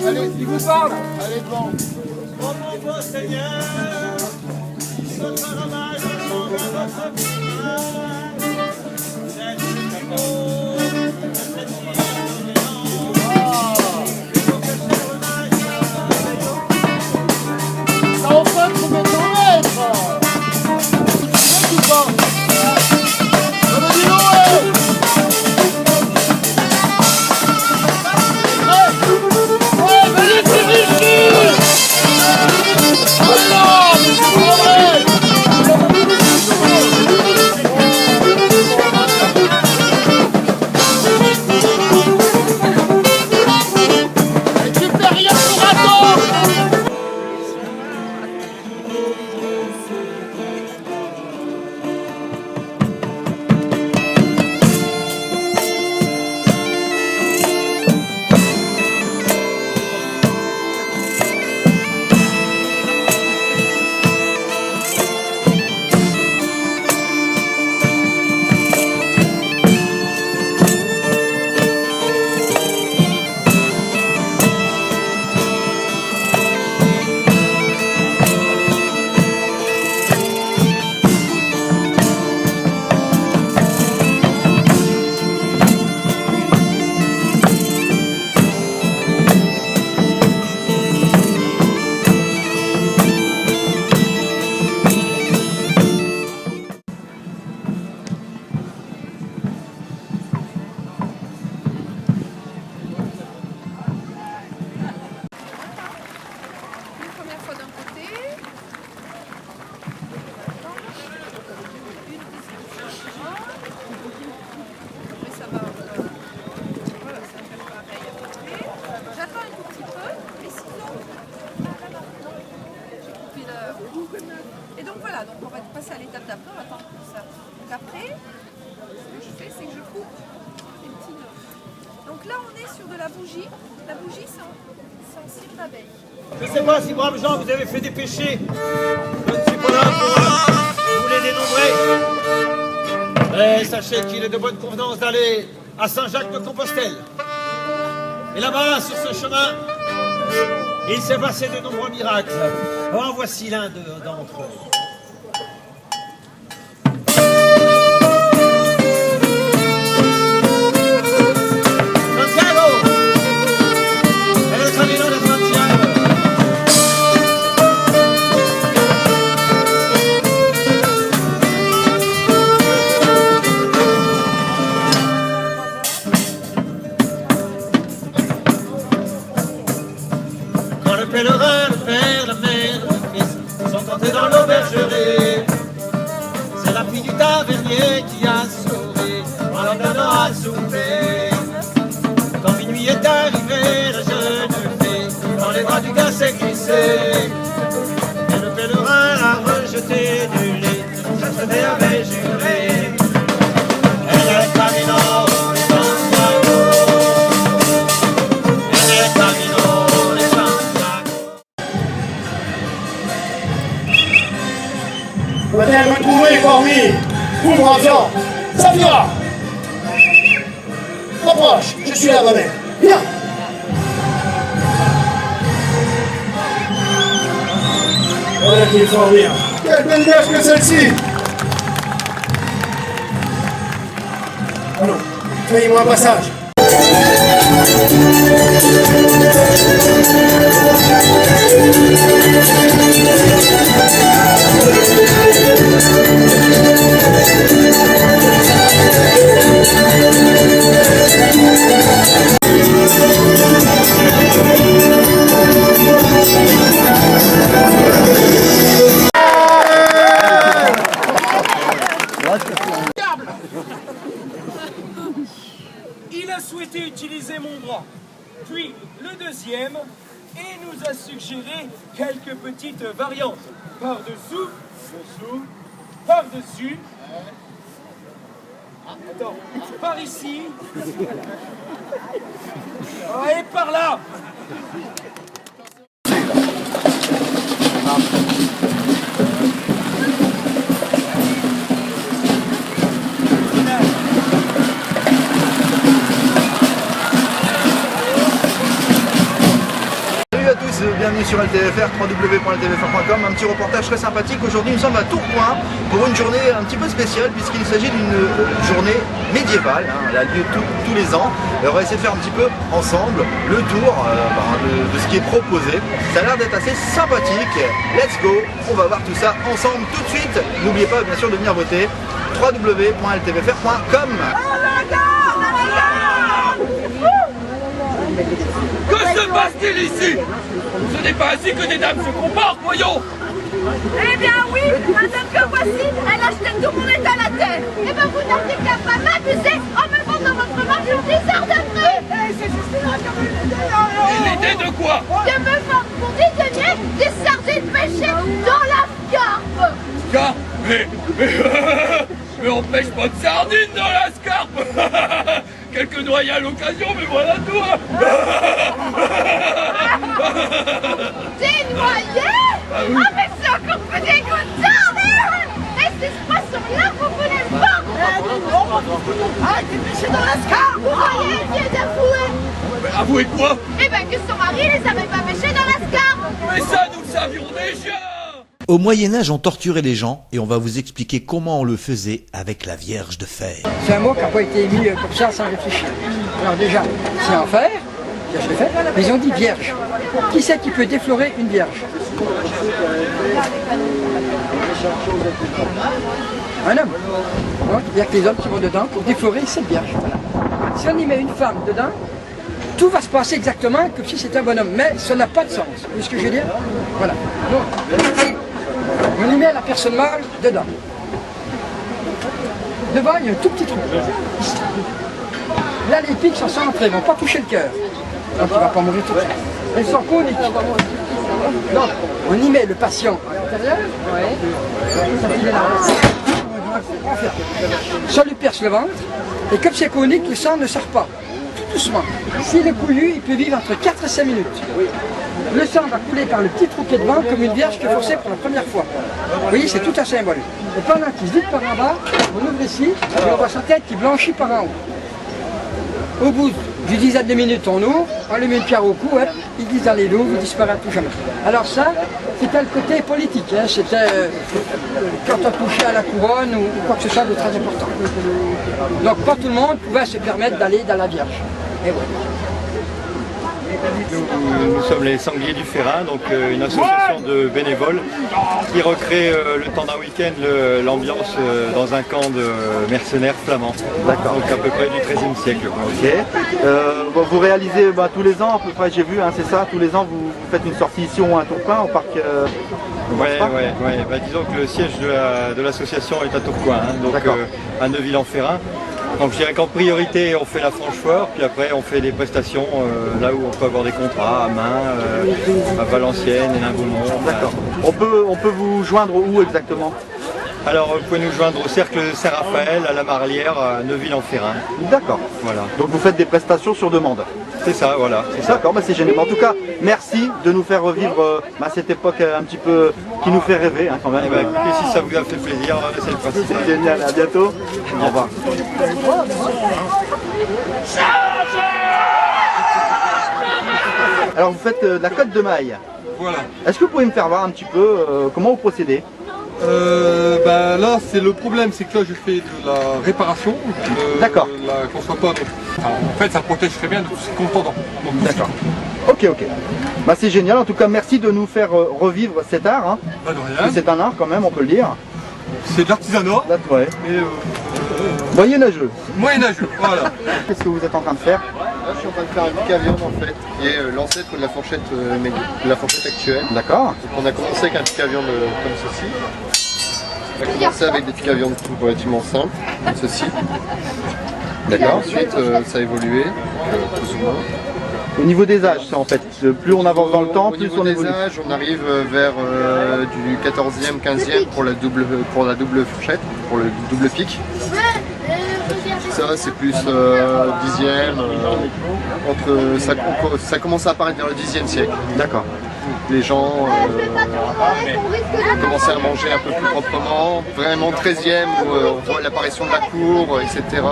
Allez, il vous parle. Allez devant. Ça en fait combien de mètres? Tu sais ou pas? Et donc voilà, donc on va passer à l'étape d'après, on va attendre tout ça. Donc après, ce que je fais, c'est que je coupe des petits nœuds. Donc là, on est sur de la bougie. La bougie, c'est en cire d'abeille. Je ne sais pas si, braves gens, vous avez fait des péchés. Je ne suis pas là pour vous les dénombrer. Mais sachez qu'il est de bonne convenance d'aller à Saint-Jacques-de-Compostelle. Et là-bas, sur ce chemin, il s'est passé de nombreux miracles. En voici l'un d'entre eux. Le pèlerin, le père, la mère, le fils sont entrés dans l'aubergerie. C'est la fille du tavernier qui a sauvé en leur donnant à souper. Quand minuit est arrivé, la jeune fille dans les bras du gars s'est glissée. Et le pèlerin l'a rejeté du lit, ça se avait juré. Elle est camino, peut-être me trouver parmi vous, grands. Safia! Approche, je suis là, ma mère. Viens! Voilà qu'il faut rire. Quelle belle neige que celle-ci! Oh non, faites-moi un passage. et nous a suggéré quelques petites variantes. Par-dessous, dessous, par-dessus. Attends, par ici. Et par là. Salut à tous, bienvenue sur LTVFR, www.ltvfr.com. Un petit reportage très sympathique. Aujourd'hui, nous sommes à Tourcoing pour une journée un petit peu spéciale puisqu'il s'agit d'une journée médiévale. Elle a lieu tous les ans. Et on va essayer de faire un petit peu ensemble le tour de ce qui est proposé. Ça a l'air d'être assez sympathique. Let's go, on va voir tout ça ensemble tout de suite. N'oubliez pas bien sûr de venir voter www.ltvfr.com. Que se passe-t-il ici? Ce n'est pas ainsi que des dames se comportent, voyons! Eh bien oui, madame que voici, elle achète tout mon état la terre. Eh bien vous n'avez qu'à pas m'abuser en me vendant votre marque pour 10 heures de prix. C'est juste là comme une idée. L'idée de quoi? De me vendre pour 10 deniers des sardines pêchées dans la scarpe. Scarpe? Mais on pêche pas de sardines dans la scarpe. Quelques noyés à l'occasion, mais voilà tout. Des noyés? oui. Ah mais c'est encore plus dégoûtant. Et ces poissons-là, vous voulez le vendre? Ah, t'es pêché dans la scarpe. Vous voyez, elle vient d'avouer. Mais avouez quoi? Eh ben que son mari les avait pas pêchés dans la scarpe. Mais ça, nous le savions déjà. Au Moyen-Âge, on torturait les gens et on va vous expliquer comment on le faisait avec la Vierge de Fer. C'est un mot qui n'a pas été émis comme ça sans réfléchir. Alors déjà, c'est en fer, Vierge de Fer, mais ils ont dit vierge. Qui c'est qui peut déflorer une vierge? Un homme. Donc il n'y a que les hommes qui vont dedans pour déflorer cette vierge. Voilà. Si on y met une femme dedans, tout va se passer exactement comme si c'était un bonhomme, mais ça n'a pas de sens. Vous voyez ce que je veux dire? Voilà. Donc, on y met la personne mâle dedans. Devant, il y a un tout petit trou. Là, les pics sont centrés, ils ne vont pas toucher le cœur. Donc, il ne va pas mourir tout de suite. Elles sont coniques. Donc, on y met le patient à l'intérieur. Ça lui perce le ventre. Et comme c'est conique, le sang ne sort pas. Tout doucement. S'il est couillu, il peut vivre entre 4 et 5 minutes. Le sang va couler par le petit trou qui est devant comme une vierge qui est forcée pour la première fois. Vous voyez, c'est tout un symbole. Et pendant qu'il se vide par en bas, on ouvre ici et on voit sa tête qui blanchit par en haut. Au bout d'une dizaine de minutes, on ouvre, on lui met une pierre au cou, hein, il glisse dans les loups, il disparaît à tout jamais. Alors ça, c'était le côté politique, hein, c'était quand on touchait à la couronne ou quoi que ce soit de très important. Donc pas tout le monde pouvait se permettre d'aller dans la Vierge. Et voilà. Nous sommes les Sangliers du Ferrin, donc une association de bénévoles qui recrée le temps d'un week-end l'ambiance dans un camp de mercenaires flamands. D'accord. Donc à peu près du XIIIe siècle. Ok. Vous réalisez tous les ans, à peu près, j'ai vu, hein, c'est ça, tous les ans vous faites une sortie ici ou à Tourcoing au parc. Ouais. Disons que le siège de l'association est à Tourcoing, hein, donc à Neuville-en-Ferrin. Donc je dirais qu'en priorité on fait la Franche-Foire, puis après on fait des prestations là où on peut avoir des contrats à Main, à Valenciennes, Hénin-Beaumont. D'accord. On peut vous joindre où exactement? Alors vous pouvez nous joindre au Cercle Saint-Raphaël, à la Marlière, à Neuville-en-Ferrin. D'accord. Voilà. Donc vous faites des prestations sur demande? C'est ça, voilà. D'accord, c'est génial. En tout cas, merci de nous faire revivre cette époque un petit peu qui nous fait rêver quand même. Écoutez, si ça vous a fait plaisir, c'est le principal. C'est génial, à bientôt. Au revoir. Alors vous faites de la Côte de Maille. Voilà. Est-ce que vous pouvez me faire voir un petit peu comment vous procédez? Là c'est le problème, c'est que là je fais de la réparation. D'accord. La conçoit pas. En fait ça protège très bien de tout ce qui est contendant. D'accord. Ok. C'est génial, en tout cas merci de nous faire revivre cet art. Hein. Pas de rien. C'est un art quand même, on peut le dire. C'est de l'artisanat. Ouais. Et moyenâgeux. Moyenâgeux, voilà. Qu'est-ce que vous êtes en train de faire? Là, je suis en train de faire un pic à viande en fait, qui est l'ancêtre de la fourchette actuelle. D'accord. Donc on a commencé avec un pic à viande comme ceci. On a commencé avec des pics à viande tout relativement simples, comme ceci. D'accord. Ensuite, ça a évolué, plus ou moins. Au niveau des âges, ça en fait. Plus on avance dans le temps, plus on des évolue. âges, on arrive vers du 14e, 15e pour la double fourchette, pour le double pic. Ça c'est plus 10e, ça commence à apparaître vers le 10e siècle. D'accord. Les gens commençaient à manger un peu plus proprement, vraiment 13e où on voit l'apparition de la cour, etc.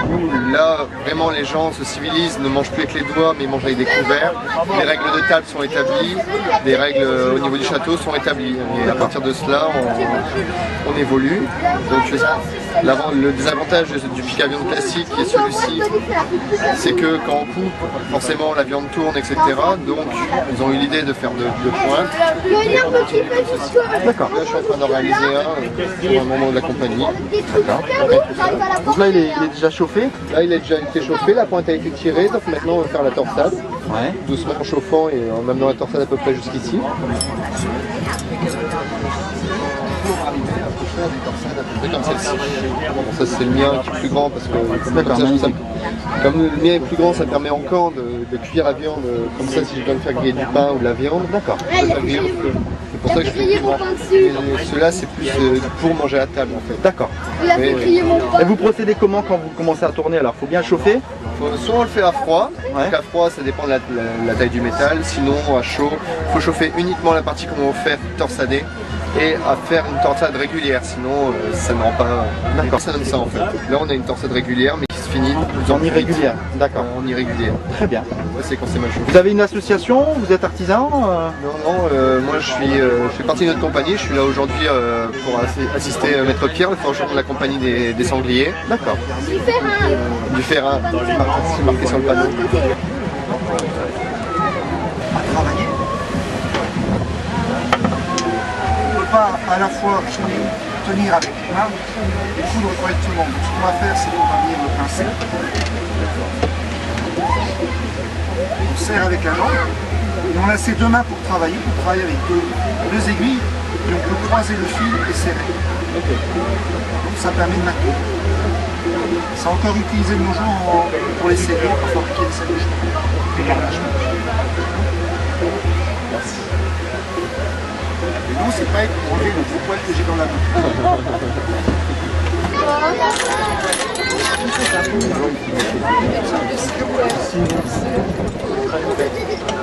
Où là, vraiment les gens se civilisent, ne mangent plus avec les doigts mais ils mangent avec des couverts. Les règles de table sont établies, les règles au niveau du château sont établies. Et à partir de cela, on évolue. Donc le désavantage du pic à viande classique et celui-ci, c'est que quand on coupe, forcément la viande tourne, etc. Donc ils ont eu l'idée de faire de pointe. D'accord. Là je suis en train d'en réaliser un pour un moment de la compagnie. D'accord. Donc là il est déjà chauffé. Là il a déjà été chauffé, la pointe a été tirée, donc maintenant on va faire la torsade. Ouais. Doucement en chauffant et en amenant la torsade à peu près jusqu'ici. Des torsades à peu près comme celle-ci. Bon, ça c'est le mien qui est plus grand parce que comme le mien est plus grand, ça permet encore de cuire la viande comme ça si je dois me faire griller du pain ou de la viande. D'accord. C'est pour ça que je fais plus grand. Ceux-là c'est plus pour manger à table en fait. D'accord. Et vous procédez comment quand vous commencez à tourner? Alors faut bien chauffer. Soit on le fait à froid, donc à froid ça dépend de la taille du métal, sinon à chaud, il faut chauffer uniquement la partie qu'on va faire torsader et à faire une torsade régulière, sinon ça ne rend pas. D'accord. Ça donne ça en fait. Là on a une torsade régulière mais qui se finit en irrégulière. D'accord. En irrégulière. Très bien. Ça c'est quand c'est mal chauffé. Vous avez une association? Vous êtes artisan? Non, moi je fais partie de notre compagnie, je suis là aujourd'hui pour assister Maître Pierre, le forgeron de la compagnie des sangliers. D'accord. Du ferrin, c'est marqué sur le panneau. On ne peut pas à la fois tenir avec les mains et coudre correctement. Donc ce qu'on va faire, c'est qu'on va venir le pincer. On serre avec la langue. Et on a ces deux mains pour travailler avec deux aiguilles. Et on peut croiser le fil et serrer. Donc ça permet de maintenir. C'est encore utilisé de nos jours pour les serrer, pour fabriquer des sacs de chemin. Merci. Et non, c'est pas pour enlever le gros poil que j'ai dans la main.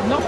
Non.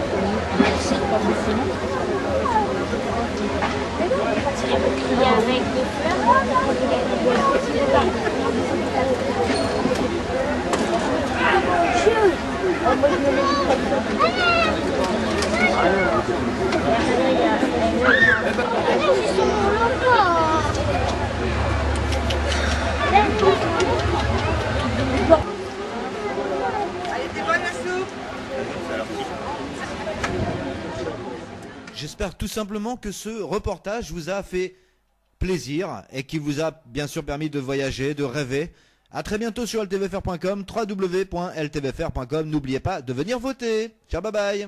J'espère tout simplement que ce reportage vous a fait plaisir et qu'il vous a bien sûr permis de voyager, de rêver. A très bientôt sur ltvfr.com, www.ltvfr.com. N'oubliez pas de venir voter. Ciao, bye bye.